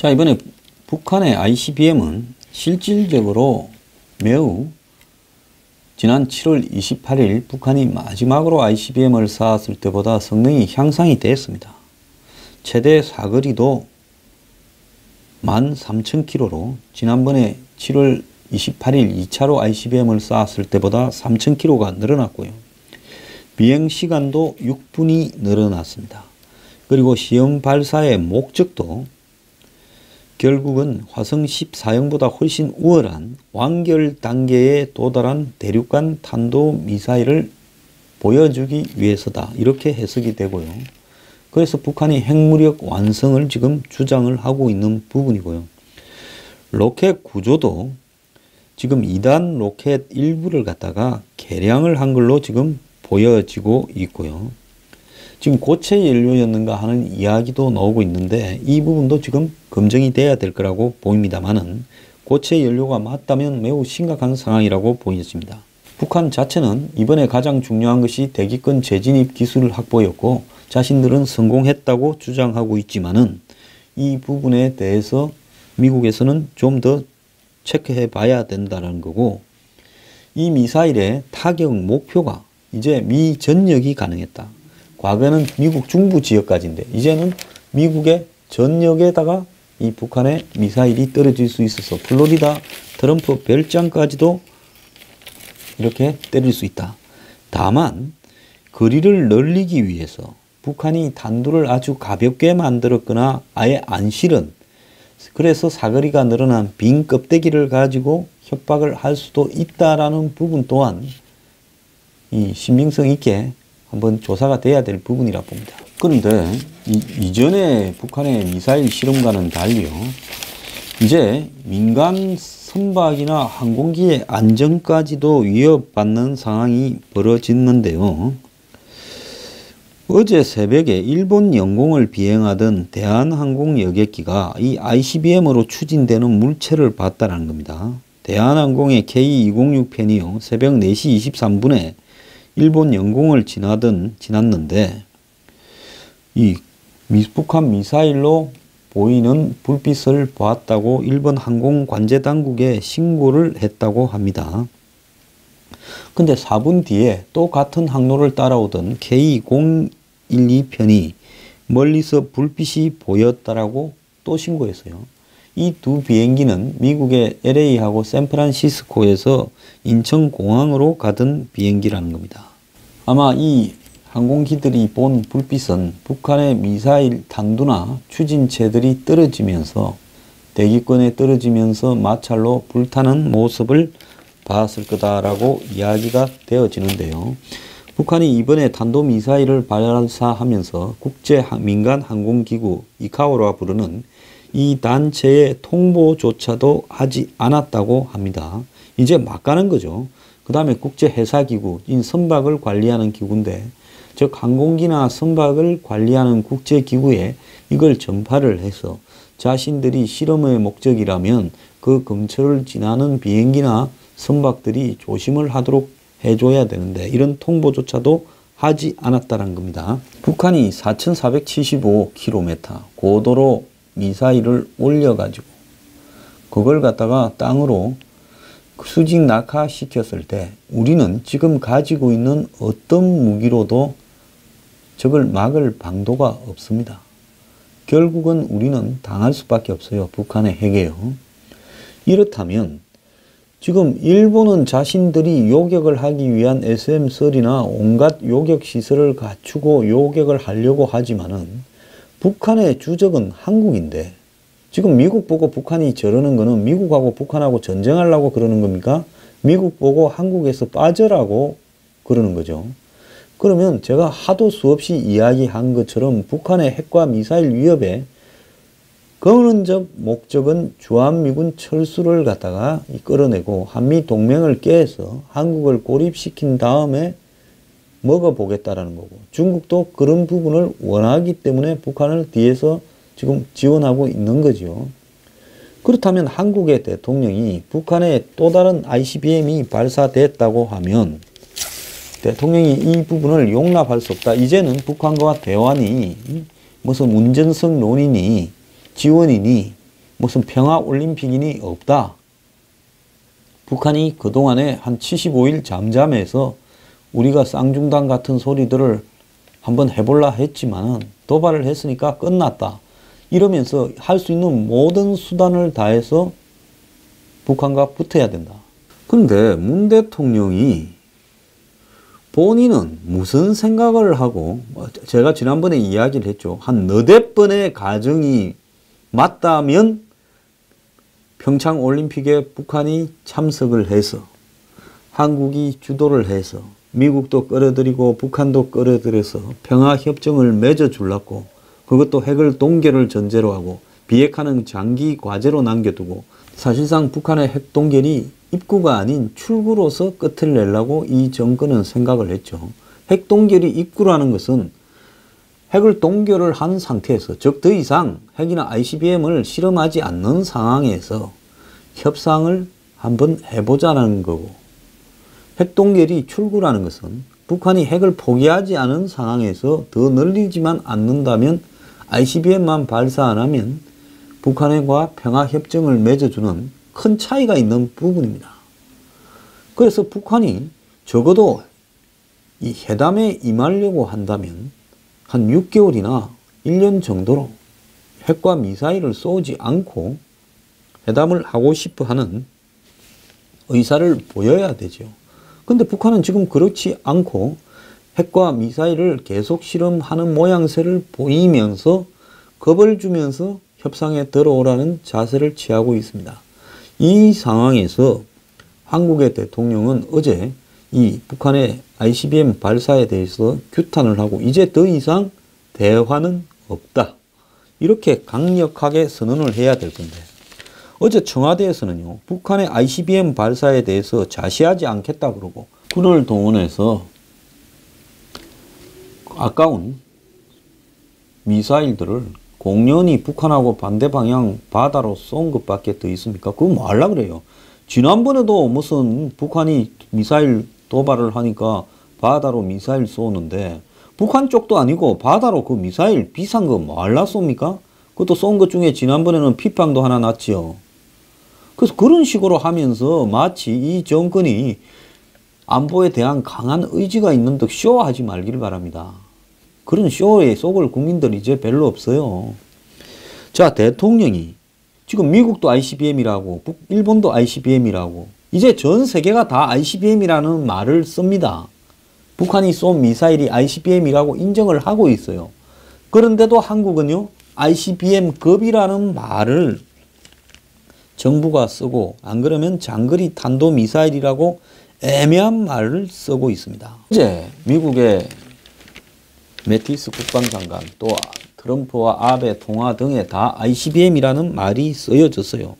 자, 이번에 북한의 ICBM은 실질적으로 매우 지난 7월 28일 북한이 마지막으로 ICBM을 쐈을 때보다 성능이 향상이 됐습니다. 최대 사거리도 13,000km로 지난번에 7월 28일 2차로 ICBM을 쐈을 때보다 3,000km가 늘어났고요. 비행시간도 6분이 늘어났습니다. 그리고 시험 발사의 목적도 결국은 화성 14형보다 훨씬 우월한 완결 단계에 도달한 대륙간 탄도미사일을 보여주기 위해서다. 이렇게 해석이 되고요. 그래서 북한이 핵무력 완성을 지금 주장을 하고 있는 부분이고요. 로켓 구조도 지금 2단 로켓 일부를 갖다가 개량을 한 걸로 지금 보여지고 있고요. 지금 고체 연료였는가 하는 이야기도 나오고 있는데 이 부분도 지금 검증이 돼야 될 거라고 보입니다만은 고체 연료가 맞다면 매우 심각한 상황이라고 보였습니다. 북한 자체는 이번에 가장 중요한 것이 대기권 재진입 기술 확보였고 자신들은 성공했다고 주장하고 있지만은 이 부분에 대해서 미국에서는 좀 더 체크해 봐야 된다는 거고, 이 미사일의 타격 목표가 이제 미 전역이 가능했다. 과거는 미국 중부 지역까지인데 이제는 미국의 전역에다가 이 북한의 미사일이 떨어질 수 있어서 플로리다 트럼프 별장까지도 이렇게 때릴 수 있다. 다만 거리를 늘리기 위해서 북한이 단두를 아주 가볍게 만들었거나 아예 안 실은, 그래서 사거리가 늘어난 빈 껍데기를 가지고 협박을 할 수도 있다라는 부분 또한 이 신빙성 있게 한번 조사가 돼야 될 부분이라 봅니다. 그런데 이전에 북한의 미사일 실험과는 달리요, 이제 민간 선박이나 항공기의 안전까지도 위협받는 상황이 벌어졌는데요. 어제 새벽에 일본 영공을 비행하던 대한항공 여객기가 이 ICBM으로 추진되는 물체를 봤다는 겁니다. 대한항공의 K206편이요, 새벽 4시 23분에 일본 영공을 지났는데 이 북한 미사일로 보이는 불빛을 보았다고 일본 항공 관제 당국에 신고를 했다고 합니다. 근데 4분 뒤에 또 같은 항로를 따라오던 K012편이 멀리서 불빛이 보였다라고 또 신고했어요. 이 두 비행기는 미국의 LA하고 샌프란시스코에서 인천공항으로 가던 비행기라는 겁니다. 아마 이 항공기들이 본 불빛은 북한의 미사일 탄두나 추진체들이 떨어지면서 대기권에 떨어지면서 마찰로 불타는 모습을 봤을 거다라고 이야기가 되어지는데요. 북한이 이번에 탄도미사일을 발사하면서 국제 민간 항공기구 이카오라 부르는 이 단체의 통보조차도 하지 않았다고 합니다. 이제 막 가는 거죠. 그 다음에 국제해사기구인 선박을 관리하는 기구인데, 즉 항공기나 선박을 관리하는 국제기구에 이걸 전파를 해서 자신들이 실험의 목적이라면 그 근처를 지나는 비행기나 선박들이 조심을 하도록 해줘야 되는데 이런 통보조차도 하지 않았다는 겁니다. 북한이 4,475km 고도로 미사일을 올려가지고 그걸 갖다가 땅으로 수직 낙하시켰을 때 우리는 지금 가지고 있는 어떤 무기로도 적을 막을 방도가 없습니다. 결국은 우리는 당할 수밖에 없어요. 북한의 핵에요. 이렇다면 지금 일본은 자신들이 요격을 하기 위한 SM-30이나 온갖 요격시설을 갖추고 요격을 하려고 하지만은 북한의 주적은 한국인데, 지금 미국 보고 북한이 저러는 거는 미국하고 북한하고 전쟁하려고 그러는 겁니까? 미국 보고 한국에서 빠져라고 그러는 거죠. 그러면 제가 하도 수없이 이야기한 것처럼 북한의 핵과 미사일 위협에 근원적 목적은 주한미군 철수를 갖다가 끌어내고 한미 동맹을 깨서 한국을 고립시킨 다음에 먹어보겠다라는 거고, 중국도 그런 부분을 원하기 때문에 북한을 뒤에서 지금 지원하고 있는 거죠. 그렇다면 한국의 대통령이 북한에 또 다른 ICBM이 발사됐다고 하면 대통령이 이 부분을 용납할 수 없다. 이제는 북한과 대화니 무슨 운전석 논의니 지원이니 무슨 평화올림픽이니 없다. 북한이 그동안에 한 75일 잠잠해서 우리가 쌍중단 같은 소리들을 한번 해볼라 했지만 도발을 했으니까 끝났다. 이러면서 할 수 있는 모든 수단을 다해서 북한과 붙어야 된다. 그런데 문 대통령이 본인은 무슨 생각을 하고, 제가 지난번에 이야기를 했죠. 한 너댓 번의 가정이 맞다면 평창올림픽에 북한이 참석을 해서 한국이 주도를 해서 미국도 끌어들이고 북한도 끌어들여서 평화협정을 맺어주려고, 그것도 핵을 동결을 전제로 하고 비핵화는 장기 과제로 남겨두고, 사실상 북한의 핵 동결이 입구가 아닌 출구로서 끝을 내려고 이 정권은 생각을 했죠. 핵 동결이 입구라는 것은 핵을 동결을 한 상태에서, 즉 더 이상 핵이나 ICBM을 실험하지 않는 상황에서 협상을 한번 해보자는 거고, 핵 동결이 출구라는 것은 북한이 핵을 포기하지 않은 상황에서 더 늘리지만 않는다면, ICBM만 발사 안 하면 북한과 평화협정을 맺어주는 큰 차이가 있는 부분입니다. 그래서 북한이 적어도 이 회담에 임하려고 한다면 한 6개월이나 1년 정도로 핵과 미사일을 쏘지 않고 회담을 하고 싶어 하는 의사를 보여야 되죠. 근데 북한은 지금 그렇지 않고 핵과 미사일을 계속 실험하는 모양새를 보이면서 겁을 주면서 협상에 들어오라는 자세를 취하고 있습니다. 이 상황에서 한국의 대통령은 어제 이 북한의 ICBM 발사에 대해서 규탄을 하고 이제 더 이상 대화는 없다. 이렇게 강력하게 선언을 해야 될 건데, 어제 청와대에서는요, 북한의 ICBM 발사에 대해서 자시하지 않겠다 그러고 군을 동원해서 아까운 미사일들을 공연히 북한하고 반대 방향 바다로 쏜 것밖에 더 있습니까? 그거 뭐 하려고 그래요? 지난번에도 무슨 북한이 미사일 도발을 하니까 바다로 미사일 쏘는데, 북한 쪽도 아니고 바다로 그 미사일 비싼 거 뭐 하려 쏩니까? 그것도 쏜 것 중에 지난번에는 핏방도 하나 났지요. 그래서 그런 식으로 하면서 마치 이 정권이 안보에 대한 강한 의지가 있는 듯 쇼하지 말기를 바랍니다. 그런 쇼에 속을 국민들이 이제 별로 없어요. 자, 대통령이 지금 미국도 ICBM이라고, 일본도 ICBM이라고, 이제 전 세계가 다 ICBM이라는 말을 씁니다. 북한이 쏜 미사일이 ICBM이라고 인정을 하고 있어요. 그런데도 한국은요, ICBM급이라는 말을 정부가 쓰고, 안 그러면 장거리 탄도미사일이라고 애매한 말을 쓰고 있습니다. 어제 미국의 매티스 국방장관, 또 트럼프와 아베 통화 등에 다 ICBM이라는 말이 쓰여졌어요.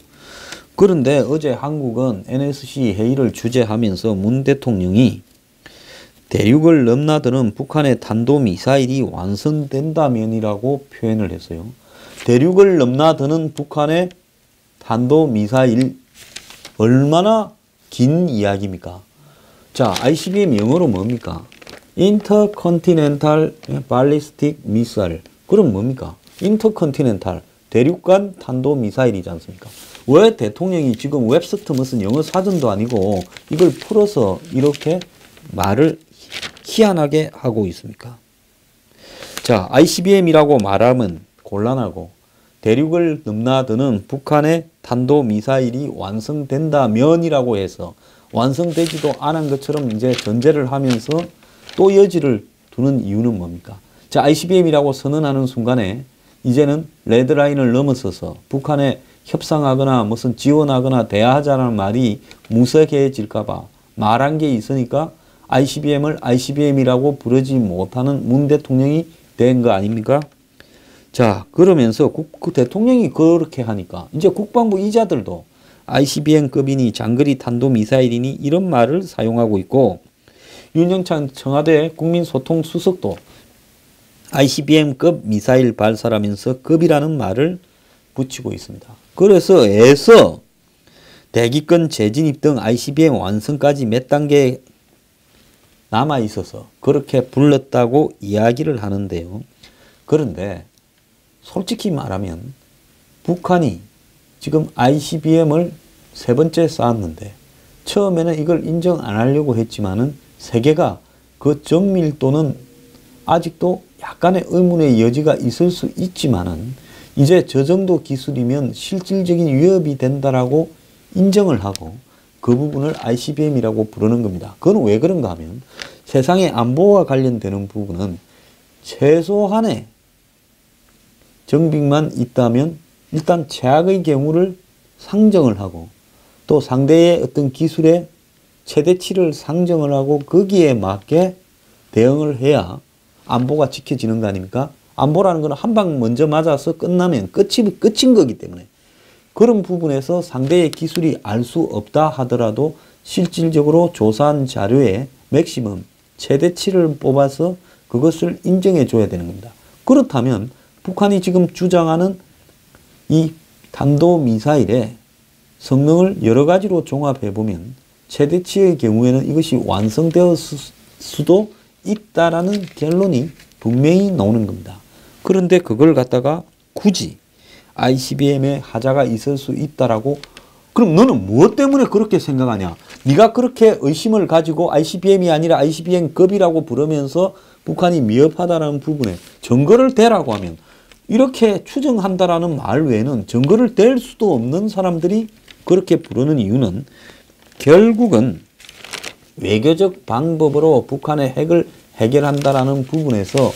그런데 어제 한국은 NSC 회의를 주재하면서 문 대통령이 대륙을 넘나드는 북한의 탄도미사일이 완성된다면이라고 표현을 했어요. 대륙을 넘나드는 북한의 탄도미사일, 얼마나 긴 이야기입니까? 자, ICBM 영어로 뭡니까? Intercontinental Ballistic Missile. 그럼 뭡니까? 인터컨티넨탈, 대륙 간 탄도미사일이지 않습니까? 왜 대통령이 지금 웹스트 무슨 영어 사전도 아니고 이걸 풀어서 이렇게 말을 희한하게 하고 있습니까? 자, ICBM이라고 말하면 곤란하고, 대륙을 넘나드는 북한의 탄도미사일이 완성된다면이라고 해서 완성되지도 않은 것처럼 이제 전제를 하면서 또 여지를 두는 이유는 뭡니까? 자, ICBM이라고 선언하는 순간에 이제는 레드라인을 넘어서서 북한에 협상하거나 무슨 지원하거나 대화하자는 말이 무색해질까봐 말한 게 있으니까 ICBM을 ICBM이라고 부르지 못하는 문 대통령이 된 거 아닙니까? 자, 그러면서 그 대통령이 그렇게 하니까 이제 국방부 이자들도 ICBM급이니 장거리 탄도미사일이니 이런 말을 사용하고 있고, 윤영찬 청와대 국민소통수석도 ICBM급 미사일 발사라면서 급이라는 말을 붙이고 있습니다. 그래서 애써 대기권 재진입 등 ICBM 완성까지 몇 단계 남아 있어서 그렇게 불렀다고 이야기를 하는데요. 그런데 솔직히 말하면 북한이 지금 ICBM을 세 번째 쌓았는데 처음에는 이걸 인정 안 하려고 했지만은 세계가 그 정밀도는 아직도 약간의 의문의 여지가 있을 수 있지만은 이제 저 정도 기술이면 실질적인 위협이 된다라고 인정을 하고 그 부분을 ICBM이라고 부르는 겁니다. 그건 왜 그런가 하면 세상의 안보와 관련되는 부분은 최소한의 정빙만 있다면 일단 최악의 경우를 상정을 하고 또 상대의 어떤 기술의 최대치를 상정을 하고 거기에 맞게 대응을 해야 안보가 지켜지는 거 아닙니까? 안보라는 건 한 방 먼저 맞아서 끝나면 끝인 거기 때문에 그런 부분에서 상대의 기술이 알 수 없다 하더라도 실질적으로 조사한 자료에 맥시멈 최대치를 뽑아서 그것을 인정해 줘야 되는 겁니다. 그렇다면 북한이 지금 주장하는 이 탄도미사일의 성능을 여러 가지로 종합해 보면 최대치의 경우에는 이것이 완성되었을 수도 있다라는 결론이 분명히 나오는 겁니다. 그런데 그걸 갖다가 굳이 ICBM에 하자가 있을 수 있다라고 그럼 너는 무엇 때문에 그렇게 생각하냐? 네가 그렇게 의심을 가지고 ICBM이 아니라 ICBM급이라고 부르면서 북한이 미흡하다라는 부분에 증거를 대라고 하면 이렇게 추정한다라는 말 외에는 증거를 댈 수도 없는 사람들이 그렇게 부르는 이유는 결국은 외교적 방법으로 북한의 핵을 해결한다라는 부분에서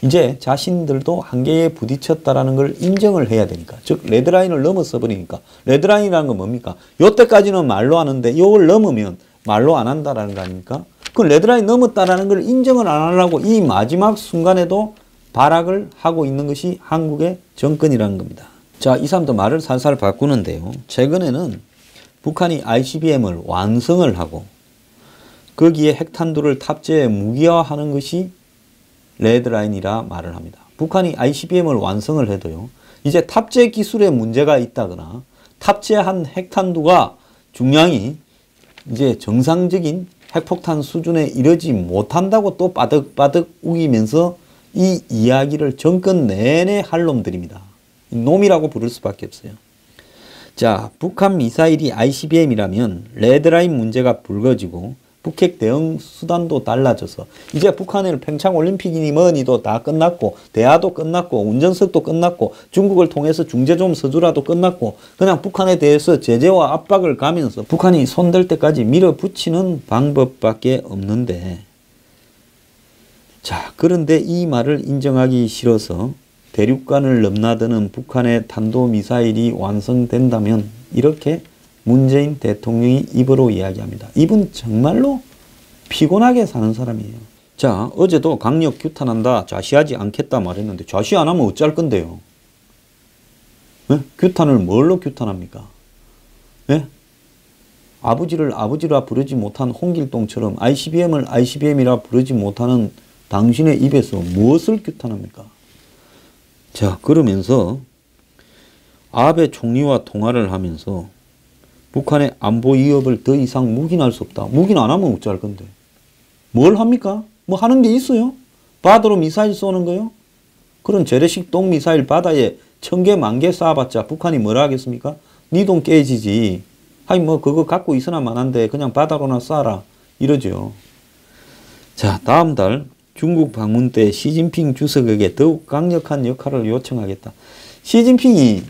이제 자신들도 한계에 부딪혔다라는 걸 인정을 해야 되니까. 즉 레드라인을 넘어서 버리니까. 레드라인이라는 건 뭡니까? 요때까지는 말로 하는데 요걸 넘으면 말로 안 한다라는 거 아닙니까? 그 레드라인 넘었다라는 걸 인정을 안 하려고 이 마지막 순간에도 발악을 하고 있는 것이 한국의 정권이라는 겁니다. 자, 이 사람도 말을 살살 바꾸는데요. 최근에는 북한이 ICBM을 완성을 하고 거기에 핵탄두를 탑재해 무기화하는 것이 레드라인이라 말을 합니다. 북한이 ICBM을 완성을 해도요. 이제 탑재 기술에 문제가 있다거나 탑재한 핵탄두가 중량이 이제 정상적인 핵폭탄 수준에 이르지 못한다고 또 바득바득 우기면서 이 이야기를 정권 내내 할 놈들입니다. 놈이라고 부를 수밖에 없어요. 자, 북한 미사일이 ICBM이라면 레드라인 문제가 불거지고 북핵 대응 수단도 달라져서 이제 북한의 평창올림픽이니 뭐니도 다 끝났고 대화도 끝났고 운전석도 끝났고 중국을 통해서 중재 좀 서주라도 끝났고 그냥 북한에 대해서 제재와 압박을 가면서 북한이 손댈 때까지 밀어붙이는 방법밖에 없는데 자, 그런데 이 말을 인정하기 싫어서 대륙간을 넘나드는 북한의 탄도미사일이 완성된다면 이렇게 문재인 대통령이 입으로 이야기합니다. 이분 정말로 피곤하게 사는 사람이에요. 자, 어제도 강력 규탄한다, 좌시하지 않겠다 말했는데 좌시 안 하면 어찌할 건데요? 네? 규탄을 뭘로 규탄합니까? 네? 아버지를 아버지라 부르지 못한 홍길동처럼 ICBM을 ICBM이라 부르지 못하는 당신의 입에서 무엇을 규탄합니까? 자, 그러면서 아베 총리와 통화를 하면서 북한의 안보 위협을 더 이상 묵인할 수 없다. 묵인 안 하면 어찌할 건데. 뭘 합니까? 뭐 하는 게 있어요? 바다로 미사일 쏘는 거요? 그런 재래식 똥 미사일 바다에 1000개, 10,000개 쏴봤자 북한이 뭐라 하겠습니까? 니 돈 깨지지. 하이 뭐 그거 갖고 있으나 마난데 그냥 바다로나 쏴라. 이러죠. 자, 다음 달 중국 방문 때 시진핑 주석에게 더욱 강력한 역할을 요청하겠다. 시진핑이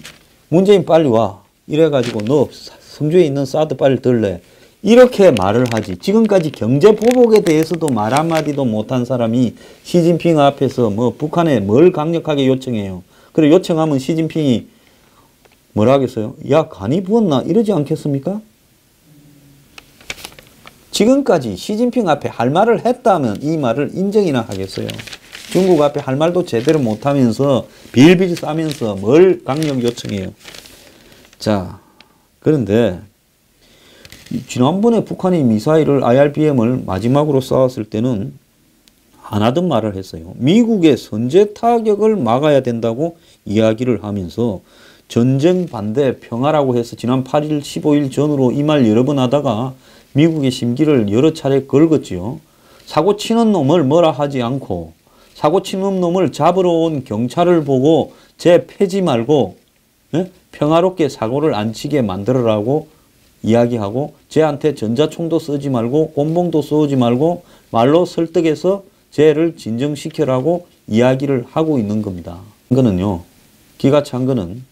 문재인 빨리 와. 이래가지고 너 성주에 있는 사드 빨리 들래. 이렇게 말을 하지. 지금까지 경제 보복에 대해서도 말 한마디도 못한 사람이 시진핑 앞에서 뭐 북한에 뭘 강력하게 요청해요. 그래 요청하면 시진핑이 뭐라 하겠어요? 야 간이 부었나? 이러지 않겠습니까? 지금까지 시진핑 앞에 할 말을 했다면 이 말을 인정이나 하겠어요. 중국 앞에 할 말도 제대로 못하면서 빌빌 싸면서 뭘 강력 요청해요. 자, 그런데 지난번에 북한이 미사일을 IRBM을 마지막으로 쏘았을 때는 안 하던 말을 했어요. 미국의 선제 타격을 막아야 된다고 이야기를 하면서 전쟁 반대 평화라고 해서 지난 8일 15일 전후로 이 말 여러 번 하다가 미국의 심기를 여러 차례 긁었지요. 사고 치는 놈을 뭐라 하지 않고 사고 치는 놈을 잡으러 온 경찰을 보고 쟤 패지 말고 평화롭게 사고를 안 치게 만들어라고 이야기하고 쟤한테 전자총도 쓰지 말고 곤봉도 쏘지 말고 말로 설득해서 쟤를 진정시켜라고 이야기를 하고 있는 겁니다. 이거는요. 기가 찬 거는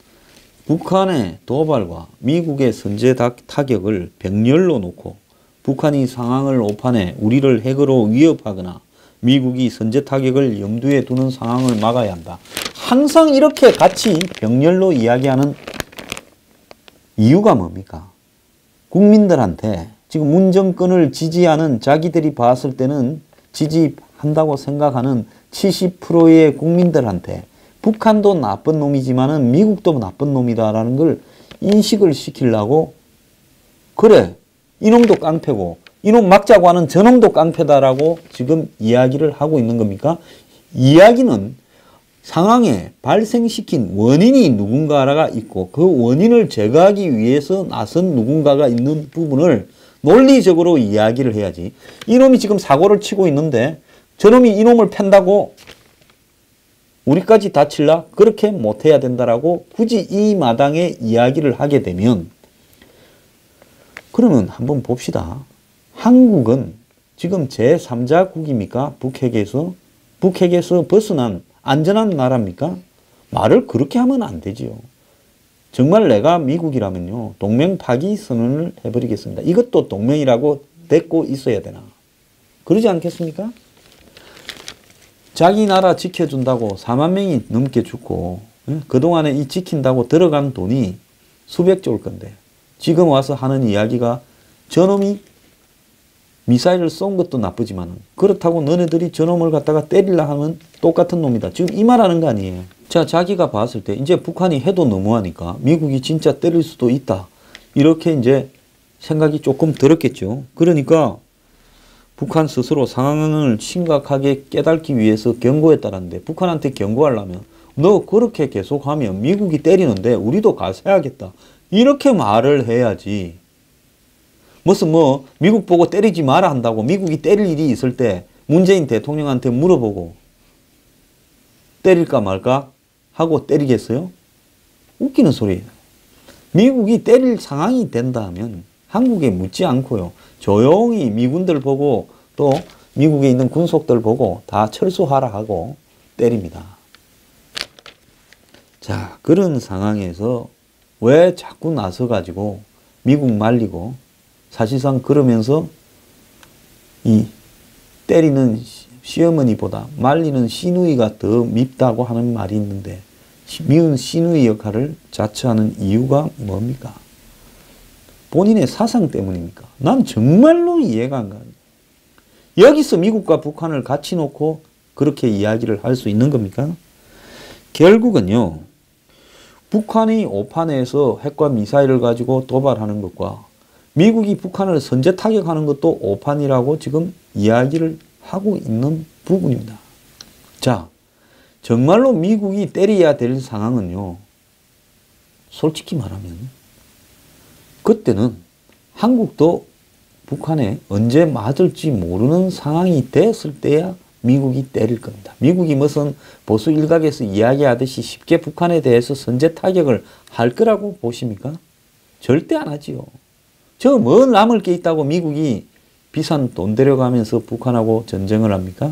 북한의 도발과 미국의 선제 타격을 병렬로 놓고 북한이 상황을 오판해 우리를 핵으로 위협하거나 미국이 선제 타격을 염두에 두는 상황을 막아야 한다. 항상 이렇게 같이 병렬로 이야기하는 이유가 뭡니까? 국민들한테 지금 문 정권을 지지하는 자기들이 봤을 때는 지지한다고 생각하는 70%의 국민들한테 북한도 나쁜 놈이지만은 미국도 나쁜 놈이다라는 걸 인식을 시키려고 그래 이놈도 깡패고 이놈 막자고 하는 저놈도 깡패다라고 지금 이야기를 하고 있는 겁니까? 이야기는 상황에 발생시킨 원인이 누군가가 있고 그 원인을 제거하기 위해서 나선 누군가가 있는 부분을 논리적으로 이야기를 해야지. 이놈이 지금 사고를 치고 있는데 저놈이 이놈을 팬다고 우리까지 다칠라? 그렇게 못해야 된다라고 굳이 이 마당에 이야기를 하게 되면 그러면 한번 봅시다. 한국은 지금 제3자국입니까? 북핵에서 벗어난 안전한 나라입니까? 말을 그렇게 하면 안 되지요. 정말 내가 미국이라면요. 동맹 파기 선언을 해버리겠습니다. 이것도 동맹이라고 뱉고 있어야 되나? 그러지 않겠습니까? 자기 나라 지켜준다고 4만 명이 넘게 죽고 그동안에 이 지킨다고 들어간 돈이 수백조일 건데 지금 와서 하는 이야기가 저놈이 미사일을 쏜 것도 나쁘지만 그렇다고 너네들이 저놈을 갖다가 때리려 하면 똑같은 놈이다. 지금 이 말하는 거 아니에요. 자, 자기가 봤을 때 이제 북한이 해도 너무하니까 미국이 진짜 때릴 수도 있다. 이렇게 이제 생각이 조금 들었겠죠. 그러니까 북한 스스로 상황을 심각하게 깨닫기 위해서 경고했다는데 북한한테 경고하려면 너 그렇게 계속하면 미국이 때리는데 우리도 가서 해야겠다. 이렇게 말을 해야지. 무슨 미국 보고 때리지 마라 한다고 미국이 때릴 일이 있을 때 문재인 대통령한테 물어보고 때릴까 말까 하고 때리겠어요? 웃기는 소리예요. 미국이 때릴 상황이 된다면 한국에 묻지 않고요. 조용히 미군들 보고 또 미국에 있는 군속들 보고 다 철수하라 하고 때립니다. 자, 그런 상황에서 왜 자꾸 나서가지고 미국 말리고 사실상 그러면서 이 때리는 시어머니보다 말리는 시누이가 더 밉다고 하는 말이 있는데 미운 시누이 역할을 자처하는 이유가 뭡니까? 본인의 사상 때문입니까? 난 정말로 이해가 안 가요. 여기서 미국과 북한을 같이 놓고 그렇게 이야기를 할 수 있는 겁니까? 결국은요. 북한이 오판에서 핵과 미사일을 가지고 도발하는 것과 미국이 북한을 선제 타격하는 것도 오판이라고 지금 이야기를 하고 있는 부분입니다. 자, 정말로 미국이 때려야 될 상황은요. 솔직히 말하면 그때는 한국도 북한에 언제 맞을지 모르는 상황이 됐을 때야 미국이 때릴 겁니다. 미국이 무슨 보수 일각에서 이야기하듯이 쉽게 북한에 대해서 선제 타격을 할 거라고 보십니까? 절대 안 하지요. 저 뭐 남을 게 있다고 미국이 비싼 돈 데려가면서 북한하고 전쟁을 합니까?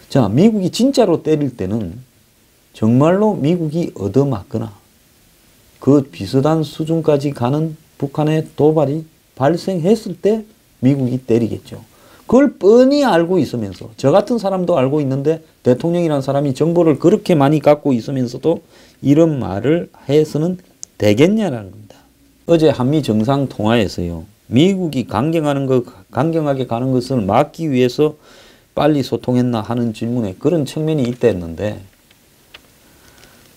자, 미국이 진짜로 때릴 때는 정말로 미국이 얻어맞거나 그 비슷한 수준까지 가는 북한의 도발이 발생했을 때 미국이 때리겠죠. 그걸 뻔히 알고 있으면서 저 같은 사람도 알고 있는데 대통령이라는 사람이 정보를 그렇게 많이 갖고 있으면서도 이런 말을 해서는 되겠냐라는 겁니다. 어제 한미 정상통화에서요. 미국이 강경하게 가는 것을 막기 위해서 빨리 소통했나 하는 질문에 그런 측면이 있다 했는데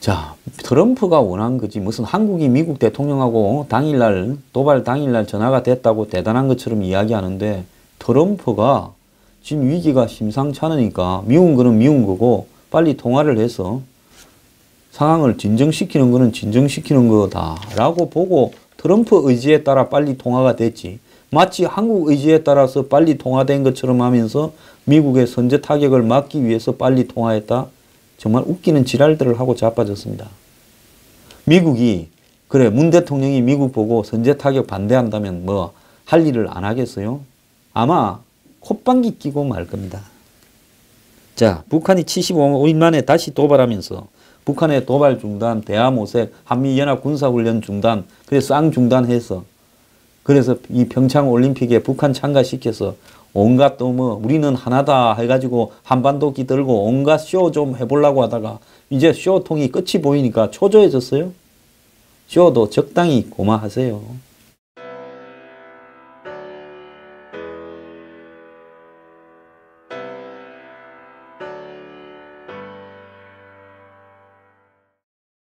자, 트럼프가 원한 거지 무슨 한국이 미국 대통령하고 당일날 도발 당일날 전화가 됐다고 대단한 것처럼 이야기하는데 트럼프가 지금 위기가 심상찮으니까 미운 거는 미운 거고 빨리 통화를 해서 상황을 진정시키는 거는 진정시키는 거다라고 보고 트럼프 의지에 따라 빨리 통화가 됐지. 마치 한국 의지에 따라서 빨리 통화된 것처럼 하면서 미국의 선제 타격을 막기 위해서 빨리 통화했다. 정말 웃기는 지랄들을 하고 자빠졌습니다. 미국이 그래, 문 대통령이 미국 보고 선제 타격 반대한다면 뭐 할 일을 안 하겠어요? 아마 콧방귀 끼고 말 겁니다. 자, 북한이 75일 만에 다시 도발하면서 북한의 도발 중단, 대화 모색, 한미연합 군사훈련 중단, 그래서 쌍 중단해서 그래서 이 평창 올림픽에 북한 참가시켜서 온갖 또 뭐 우리는 하나다 해가지고 한반도기 들고 온갖 쇼 좀 해보려고 하다가 이제 쇼통이 끝이 보이니까 초조해졌어요. 쇼도 적당히 고마하세요.